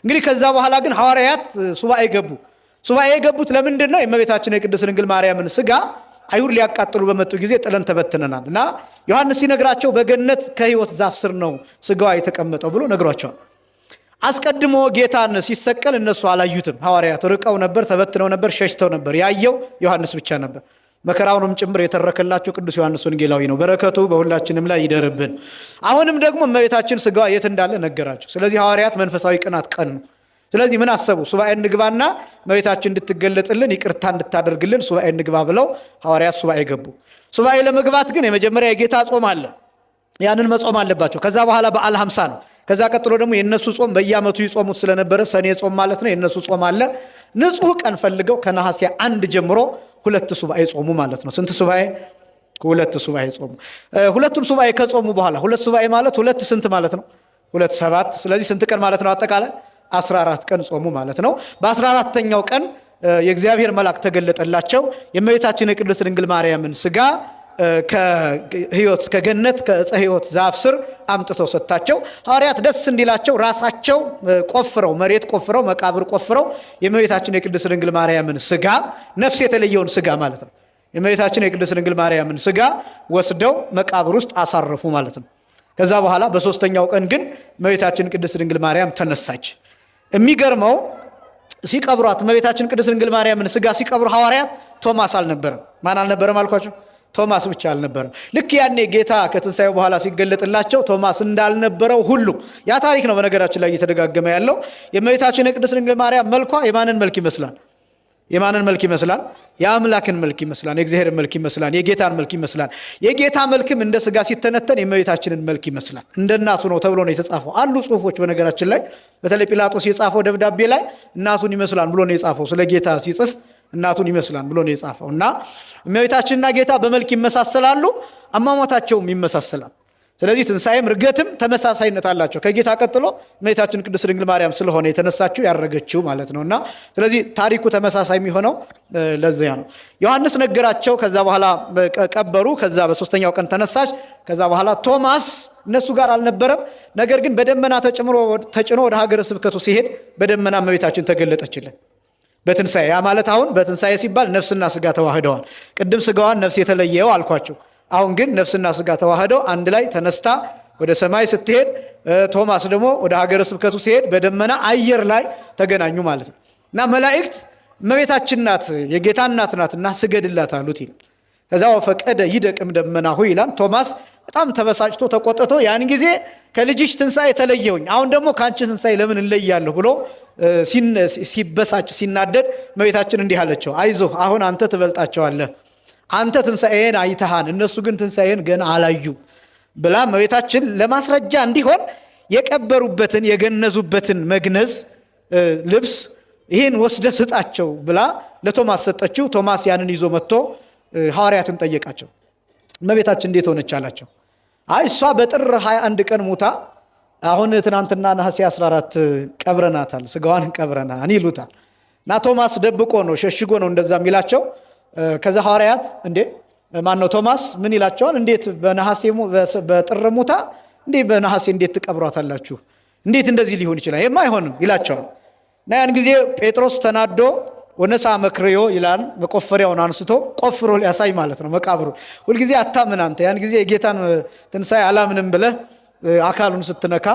እንግዲህ ከዛ በኋላ ግን ሐዋርያት ሱባኤ ገቡ። ሱባኤ የገቡት ለምንድን ነው? የእመቤታችን የቅድስት ድንግል ማርያምን ሥጋ አይሁድ ሊያቃጥሉ በመጡ ጊዜ ጥለን ተበትነናል እና ዮሐንስ ሲነግራቸው በገነት ከሕይወት ዛፍ ስር ነው ሥጋዋ የተቀመጠው ብሎ ነግሯቸዋል። አስቀድሞ ጌታን ሲሰቀል እነሱ አላዩትም። ሐዋርያት ርቀው ነበር፣ ተበትነው ነበር፣ ሸሽተው ነበር። ያየው ዮሐንስ ብቻ ነበር። መከራውንም ጭምር የተረከላቸው ቅዱስ ዮሐንስ ወንጌላዊ ነው። በረከቱ በሁላችንም ላይ ይደርብን። አሁንም ደግሞ እመቤታችን ሥጋዋ የት እንዳለ ነገራቸው። ስለዚህ ሐዋርያት መንፈሳዊ ቅናት ቀኑ። ስለዚህ ምን አሰቡ? ሱባኤ እንግባና እመቤታችን እንድትገለጥልን ይቅርታ እንድታደርግልን ሱባኤ እንግባ ብለው ሐዋርያት ሱባኤ ገቡ። ሱባኤ ለመግባት ግን የመጀመሪያ የጌታ ጾም አለ። ያንን መጾም አለባቸው። ከዛ በኋላ በዓለ ሃምሳ ነው። ከዛ ቀጥሎ ደግሞ የነሱ ጾም በየዓመቱ ይጾሙት ስለነበረ ሰኔ ጾም ማለት ነው። የነሱ ጾም አለ። ንጹህ ቀን ፈልገው ከነሐሴ 1 ጀምሮ 2 ሱባኤ ጾሙ ማለት ነው። ስንት ሱባኤ? 2 ሱባኤ ጾሙ። ሁለቱን ሱባኤ ከጾሙ በኋላ 2 ሱባኤ ማለት 2 ስንት ማለት ነው? 2 7። ስለዚህ ስንት ቀን ማለት ነው? አጠቃላይ 14 ቀን ጾሙ ማለት ነው። በ14ተኛው ቀን የእግዚአብሔር መልአክ ተገለጠላቸው። የእመቤታችን የቅድስት ድንግል ማርያምን ሥጋ ከሕይወት ከገነት ከዕፀ ሕይወት ዛፍ ስር አምጥተው ሰጣቸው። ሐዋርያት ደስ እንዲላቸው ራሳቸው ቆፍረው መሬት ቆፍረው መቃብር ቆፍረው የእመቤታችን የቅድስት ድንግል ማርያምን ሥጋ ነፍስ የተለየውን ሥጋ ማለት ነው የእመቤታችን የቅድስት ድንግል ማርያምን ሥጋ ወስደው መቃብር ውስጥ አሳረፉ ማለት ነው። ከዛ በኋላ በ3ኛው ቀን ግን እመቤታችን ቅድስት ድንግል ማርያም ተነሳች። የሚገርመው ሲቀብሯት እመቤታችን ቅድስት ድንግል ማርያምን ሥጋ ሲቀብሩ ሐዋርያት ቶማስ አልነበረም። ማን አልነበረም አልኳቸው? ቶማስ ብቻ አልነበረም። ልክ ያኔ ጌታ ከትንሣኤው በኋላ ሲገለጥላቸው ቶማስ እንዳልነበረው ሁሉ ያ ታሪክ ነው በነገራችን ላይ እየተደጋገመ ያለው። የእመቤታችን የቅድስት ድንግል ማርያም መልኳ የማንን መልክ ይመስላል? የማንን መልክ ይመስላል? የአምላክን መልክ ይመስላል። የእግዚአብሔርን መልክ ይመስላል። የጌታን መልክ ይመስላል። የጌታ መልክም እንደ ሥጋ ሲተነተን የእመቤታችንን መልክ ይመስላል። እንደ እናቱ ነው ተብሎ ነው የተጻፈው። አሉ ጽሑፎች በነገራችን ላይ በተለይ ጲላጦስ የጻፈው ደብዳቤ ላይ እናቱን ይመስላል ብሎ ነው የጻፈው። ስለ ጌታ ሲጽፍ እናቱን ይመስላል ብሎ ነው የጻፈው እና እመቤታችንና ጌታ በመልክ ይመሳሰላሉ፣ አሟሟታቸውም ይመሳሰላል። ስለዚህ ትንሣኤም ርገትም ተመሳሳይነት አላቸው። ከጌታ ቀጥሎ እመቤታችን ቅድስት ድንግል ማርያም ስለሆነ የተነሳችው ያረገችው ማለት ነውና ስለዚህ ታሪኩ ተመሳሳይ የሚሆነው ለዚያ ነው። ዮሐንስ ነገራቸው። ከዛ በኋላ ቀበሩ። ከዛ በ3ኛው ቀን ተነሳች። ከዛ በኋላ ቶማስ እነሱ ጋር አልነበረም። ነገር ግን በደመና ተጭኖ ወደ ሀገረ ስብከቱ ሲሄድ በደመና እመቤታችን ተገለጠችልን በትንሣኤ። ያ ማለት አሁን በትንሣኤ ሲባል ነፍስና ሥጋ ተዋህደዋል። ቅድም ሥጋዋን ነፍስ የተለየው አልኳቸው። አሁን ግን ነፍስና ሥጋ ተዋህደው አንድ ላይ ተነስታ ወደ ሰማይ ስትሄድ፣ ቶማስ ደግሞ ወደ ሀገረ ስብከቱ ሲሄድ በደመና አየር ላይ ተገናኙ ማለት ነው እና መላእክት እመቤታችን ናት የጌታ እናት ናትና ስገድላት አሉት ይላል። ከዛ ወፈቀደ ይደቅም ደመናሁ ይላል። ቶማስ በጣም ተበሳጭቶ ተቆጥቶ ያን ጊዜ ከልጅሽ ትንሣኤ ተለየሁኝ፣ አሁን ደግሞ ከአንቺ ትንሣኤ ለምን እንለያለሁ ብሎ ሲበሳጭ ሲናደድ እመቤታችን እንዲህ አለችው፣ አይዞህ አሁን አንተ ትበልጣቸዋለህ፣ አንተ ትንሣኤን አይተሃን፣ እነሱ ግን ትንሣኤን ገና አላዩ ብላ እመቤታችን ለማስረጃ እንዲሆን የቀበሩበትን የገነዙበትን መግነዝ ልብስ ይህን ወስደ ስጣቸው ብላ ለቶማስ ሰጠችው። ቶማስ ያንን ይዞ መጥቶ ሐዋርያትን ጠየቃቸው። እመቤታችን እንዴት ሆነች አላቸው። አይ እሷ በጥር 21 ቀን ሙታ አሁን ትናንትና ነሐሴ 14 ቀብረናታል፣ ሥጋዋን ቀብረናን ይሉታል እና ቶማስ ደብቆ ነው ሸሽጎ ነው እንደዛ የሚላቸው። ከዛ ሐዋርያት እንዴ ማን ነው ቶማስ ምን ይላቸዋል? እንዴት በነሐሴ በጥር ሙታ እንዴ በነሐሴ እንዴት ትቀብሯታላችሁ? እንዴት እንደዚህ ሊሆን ይችላል? ይሄማ አይሆንም ይላቸዋል። እና ያን ጊዜ ጴጥሮስ ተናዶ ወነሳ መክርዮ ይላል። መቆፈሪያውን አንስቶ ቆፍሮ ሊያሳይ ማለት ነው መቃብሩ። ሁልጊዜ አታምን አንተ ያን ጊዜ የጌታን ትንሣኤ አላምንም ብለህ አካሉን ስትነካ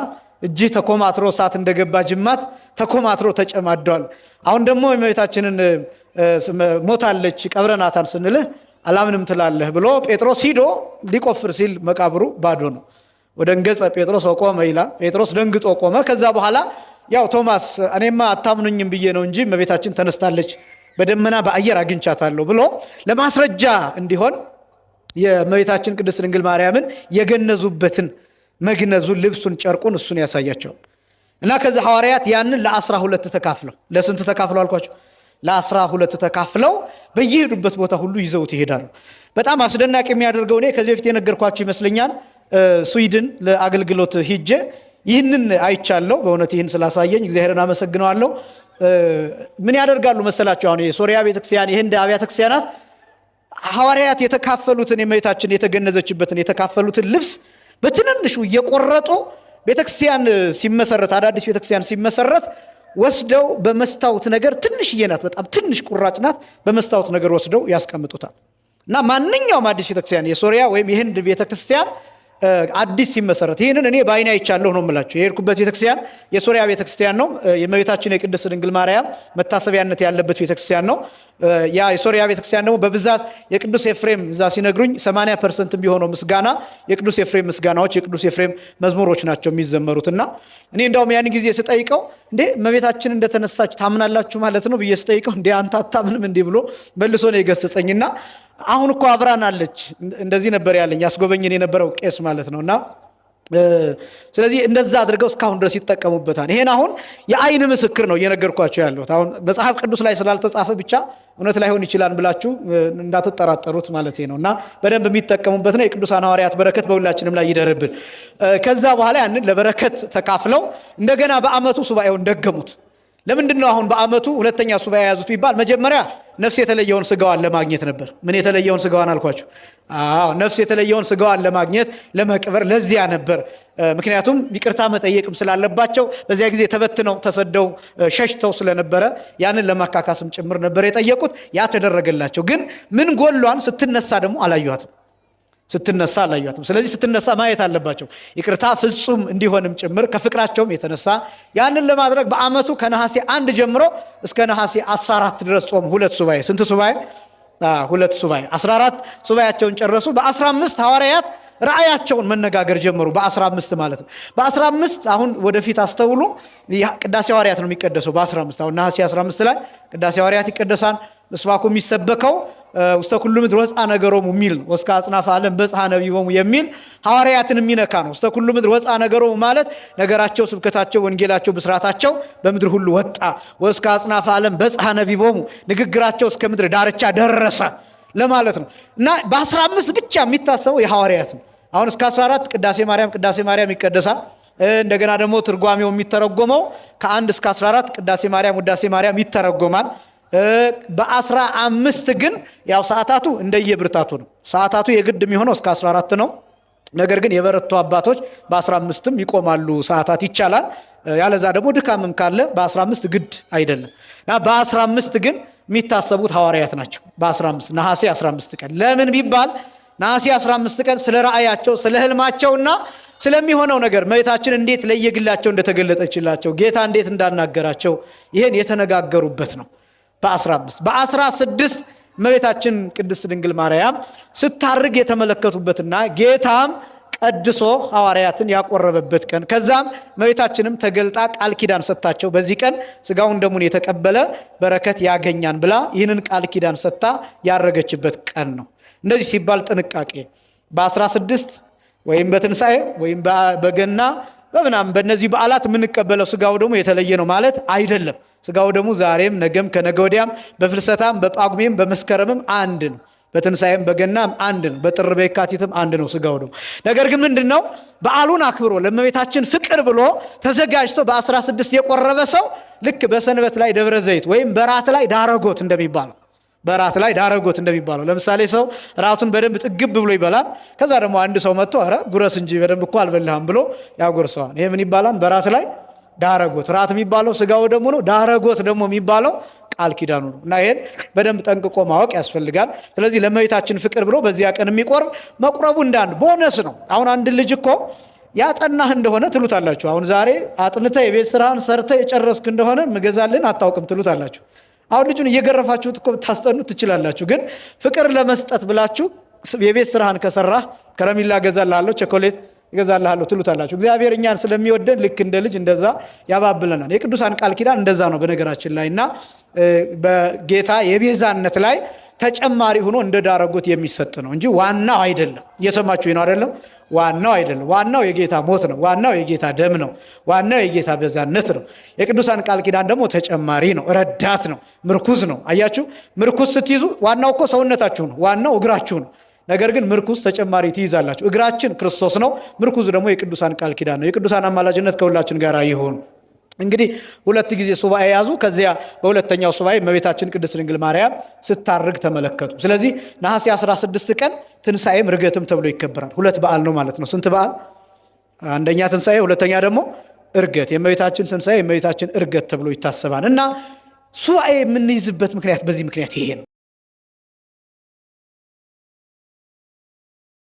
እጅህ ተኮማትሮ እሳት እንደገባ ጅማት ተኮማትሮ ተጨማዷል። አሁን ደግሞ እመቤታችንን ሞታለች ቀብረናታን ስንልህ አላምንም ትላለህ ብሎ ጴጥሮስ ሂዶ ሊቆፍር ሲል መቃብሩ ባዶ ነው። ወደንገጸ ጴጥሮስ ቆመ ይላል። ጴጥሮስ ደንግጦ ቆመ። ከዛ በኋላ ያው ቶማስ እኔማ አታምኑኝም ብዬ ነው እንጂ እመቤታችን ተነስታለች በደመና በአየር አግኝቻታለሁ ብሎ ለማስረጃ እንዲሆን የእመቤታችን ቅድስት ድንግል ማርያምን የገነዙበትን መግነዙን ልብሱን ጨርቁን እሱን ያሳያቸው እና ከዛ ሐዋርያት ያንን ለ12 ተካፍለው ለስንት ተካፍለው አልኳቸው? ለ12 ተካፍለው በየሄዱበት ቦታ ሁሉ ይዘውት ይሄዳሉ። በጣም አስደናቂ የሚያደርገው እኔ ከዚህ በፊት የነገርኳችሁ ይመስለኛል ስዊድን ለአገልግሎት ሂጄ ይህንን አይቻለሁ። በእውነት ይህን ስላሳየኝ እግዚአብሔርን አመሰግነዋለሁ። ምን ያደርጋሉ መሰላችሁ? አሁን የሶሪያ ቤተክርስቲያን የህንድ አብያተ ክርስቲያናት ሐዋርያት የተካፈሉትን የእመቤታችን የተገነዘችበትን የተካፈሉትን ልብስ በትንንሹ እየቆረጡ ቤተክርስቲያን ሲመሰረት አዳዲስ ቤተክርስቲያን ሲመሰረት ወስደው በመስታወት ነገር ትንሽዬ ናት፣ በጣም ትንሽ ቁራጭ ናት። በመስታወት ነገር ወስደው ያስቀምጡታል። እና ማንኛውም አዲስ ቤተክርስቲያን የሶሪያ ወይም የህንድ ቤተክርስቲያን አዲስ ሲመሰረት ይህንን እኔ በዓይኔ አይቻለሁ ነው የምላችሁ። የሄድኩበት ቤተክርስቲያን የሶሪያ ቤተክርስቲያን ነው። የእመቤታችን የቅድስት ድንግል ማርያም መታሰቢያነት ያለበት ቤተክርስቲያን ነው። ያ የሶሪያ ቤተክርስቲያን ደግሞ በብዛት የቅዱስ ኤፍሬም እዛ ሲነግሩኝ 80% ቢሆነው ምስጋና የቅዱስ ኤፍሬም ምስጋናዎች የቅዱስ ኤፍሬም መዝሙሮች ናቸው የሚዘመሩትና እኔ እንዳውም ያን ጊዜ ስጠይቀው እንዴ እመቤታችን እንደተነሳች ታምናላችሁ ማለት ነው ብዬ ስጠይቀው እንዴ አንተ አታምንም እንዴ ብሎ መልሶ ነው የገሰጸኝና አሁን እኮ አብራን አለች እንደዚህ ነበር ያለኝ ያስጎበኝን የነበረው ቄስ ማለት ነውና ስለዚህ እንደዛ አድርገው እስካሁን ድረስ ይጠቀሙበታል። ይሄን አሁን የአይን ምስክር ነው እየነገርኳቸው ያለሁት። አሁን መጽሐፍ ቅዱስ ላይ ስላልተጻፈ ብቻ እውነት ላይሆን ይችላል ብላችሁ እንዳትጠራጠሩት ማለት ነውና በደንብ የሚጠቀሙበት ነው። የቅዱሳን ሐዋርያት በረከት በሁላችንም ላይ ይደርብን። ከዛ በኋላ ያንን ለበረከት ተካፍለው እንደገና በአመቱ ሱባኤውን ደገሙት። ለምንድነው አሁን በአመቱ ሁለተኛ ሱባኤ ያዙት ቢባል መጀመሪያ ነፍስ የተለየውን ስጋዋን ለማግኘት ነበር። ምን የተለየውን ስጋዋን አልኳችሁ? ነፍስ የተለየውን ስጋዋን ለማግኘት ለመቅበር ለዚያ ነበር። ምክንያቱም ይቅርታ መጠየቅም ስላለባቸው በዚያ ጊዜ ተበትነው ተሰደው ሸሽተው ስለነበረ ያንን ለማካካስም ጭምር ነበር የጠየቁት። ያ ተደረገላቸው። ግን ምን ጎሏን ስትነሳ ደግሞ አላዩአትም። ስለዚህ ስትነሳ ማየት አለባቸው። ይቅርታ ፍጹም እንዲሆንም ጭምር ከፍቅራቸውም የተነሳ ያንን ለማድረግ በአመቱ ከነሐሴ 1 ጀምሮ እስከ ነሐሴ 14 ድረስ ጾም። ሁለት ሱባኤ። ስንት ሱባኤ? ሁለት ሱባኤ። 14 ሱባኤያቸውን ጨረሱ። በ15 ሐዋርያት ራእያቸውን መነጋገር ጀመሩ። በ15 ማለት ነው። በ15 አሁን ወደፊት አስተውሉ። ቅዳሴ ሐዋርያት ነው የሚቀደሰው በ15። አሁን ነሐሴ 15 ላይ ቅዳሴ ሐዋርያት ይቀደሳል። ምስባኩ የሚሰበከው ውስተ ኩሉ ምድር ወፃ ነገሮሙ የሚል ነው። ወስከ አጽናፈ ዓለም በጽሐ ነቢቦሙ የሚል ሐዋርያትን የሚነካ ነው። ውስተ ኩሉ ምድር ወፃ ነገሮሙ ማለት ነገራቸው፣ ስብከታቸው፣ ወንጌላቸው፣ ብስራታቸው በምድር ሁሉ ወጣ። ወስከ አጽናፈ ዓለም በጽሐ ነቢቦሙ ንግግራቸው እስከ ምድር ዳርቻ ደረሰ ለማለት ነው። እና በ15 ብቻ የሚታሰበው የሐዋርያት ነው። አሁን እስከ 14 ቅዳሴ ማርያም ይቀደሳል። እንደገና ደግሞ ትርጓሜው የሚተረጎመው ከ1 እስከ 14 ቅዳሴ ማርያም ውዳሴ ማርያም ይተረጎማል። በ15 ግን ያው ሰዓታቱ እንደየብርታቱ ነው። ሰዓታቱ የግድ የሚሆነው እስከ 14 ነው። ነገር ግን የበረቱ አባቶች በ15ም ይቆማሉ። ሰዓታት ይቻላል። ያለዛ ደግሞ ድካምም ካለ በ15 ግድ አይደለም። እና በ15 ግን የሚታሰቡት ሐዋርያት ናቸው። በ15 ነሐሴ 15 ቀን ለምን ቢባል ነሐሴ 15 ቀን ስለ ራእያቸው ስለ ህልማቸውና ስለሚሆነው ነገር እመቤታችን እንዴት ለየግላቸው እንደተገለጠችላቸው ጌታ እንዴት እንዳናገራቸው ይሄን የተነጋገሩበት ነው። በ16 እመቤታችን ቅድስት ድንግል ማርያም ስታርግ የተመለከቱበትና ጌታም ቀድሶ ሐዋርያትን ያቆረበበት ቀን ከዛም እመቤታችንም ተገልጣ ቃል ኪዳን ሰጥታቸው በዚህ ቀን ስጋውን ደሙን የተቀበለ በረከት ያገኛን ብላ ይህንን ቃል ኪዳን ሰጥታ ያረገችበት ቀን ነው። እንደዚህ ሲባል ጥንቃቄ በ16 ወይም በትንሣኤ ወይም በገና በምናምን በእነዚህ በዓላት የምንቀበለው ስጋው ደግሞ የተለየ ነው ማለት አይደለም። ስጋው ደግሞ ዛሬም ነገም ከነገ ወዲያም በፍልሰታም በጳጉሜም በመስከረምም አንድ ነው። በትንሣኤም በገናም አንድ ነው። በጥር በየካቲትም አንድ ነው ስጋው ደግሞ። ነገር ግን ምንድነው በዓሉን አክብሮ ለእመቤታችን ፍቅር ብሎ ተዘጋጅቶ በ16 የቆረበ ሰው ልክ በሰንበት ላይ ደብረ ዘይት ወይም በራት ላይ ዳረጎት እንደሚባለው ለምሳሌ ሰው ራቱን በደንብ ጥግብ ብሎ ይበላል። ከዛ ደግሞ አንድ ሰው መጥቶ ኧረ ጉረስ እንጂ በደንብ እኮ አልበላህም ብሎ ያጎርሰዋል። ይሄ ምን ይባላል? በራት ላይ ዳረጎት። ራት የሚባለው ስጋው ደግሞ ነው። ዳረጎት ደግሞ የሚባለው ቃል ኪዳኑ ነው። እና ይሄን በደንብ ጠንቅቆ ማወቅ ያስፈልጋል። ስለዚህ ለእመቤታችን ፍቅር ብሎ በዚያ ቀን የሚቆርብ መቁረቡ እንዳንድ ቦነስ ነው። አሁን አንድ ልጅ እኮ ያጠናህ እንደሆነ ትሉታላችሁ። አሁን ዛሬ አጥንተህ የቤት ስራህን ሰርተህ የጨረስክ እንደሆነ ምገዛልን አታውቅም ትሉታላችሁ። አሁን ልጁን እየገረፋችሁት እኮ ታስጠኑት ትችላላችሁ። ግን ፍቅር ለመስጠት ብላችሁ የቤት ስራህን ከሰራህ ከረሚላ ገዛልሃለሁ፣ ቸኮሌት ይገዛልሃለሁ ትሉታላችሁ። እግዚአብሔር እኛን ስለሚወደን ልክ እንደ ልጅ እንደዛ ያባብለናል። የቅዱሳን ቃል ኪዳን እንደዛ ነው በነገራችን ላይ እና በጌታ የቤዛነት ላይ ተጨማሪ ሆኖ እንደ ዳረጎት የሚሰጥ ነው እንጂ ዋናው አይደለም። እየሰማችሁ ነው አይደለም? ዋናው አይደለም። ዋናው የጌታ ሞት ነው። ዋናው የጌታ ደም ነው። ዋናው የጌታ ቤዛነት ነው። የቅዱሳን ቃል ኪዳን ደግሞ ተጨማሪ ነው፣ ረዳት ነው፣ ምርኩዝ ነው። አያችሁ፣ ምርኩዝ ስትይዙ ዋናው እኮ ሰውነታችሁ ነው፣ ዋናው እግራችሁ ነው። ነገር ግን ምርኩዝ ተጨማሪ ትይዛላችሁ። እግራችን ክርስቶስ ነው፣ ምርኩዝ ደግሞ የቅዱሳን ቃል ኪዳን ነው። የቅዱሳን አማላጅነት ከሁላችን ጋር ይሁን። እንግዲህ 2 ጊዜ ሱባኤ ያዙ። ከዚያ በሁለተኛው ሱባኤ እመቤታችን ቅድስት ድንግል ማርያም ስታርግ ተመለከቱ። ስለዚህ ነሐሴ 16 ቀን ትንሣኤም ርገትም ተብሎ ይከበራል። 2 በዓል ነው ማለት ነው። ስንት በዓል? አንደኛ ትንሣኤ፣ ሁለተኛ ደግሞ እርገት፣ የእመቤታችን ትንሣኤ የእመቤታችን እርገት ተብሎ ይታሰባል እና ሱባኤ የምንይዝበት ምክንያት በዚህ ምክንያት ይሄ ነው።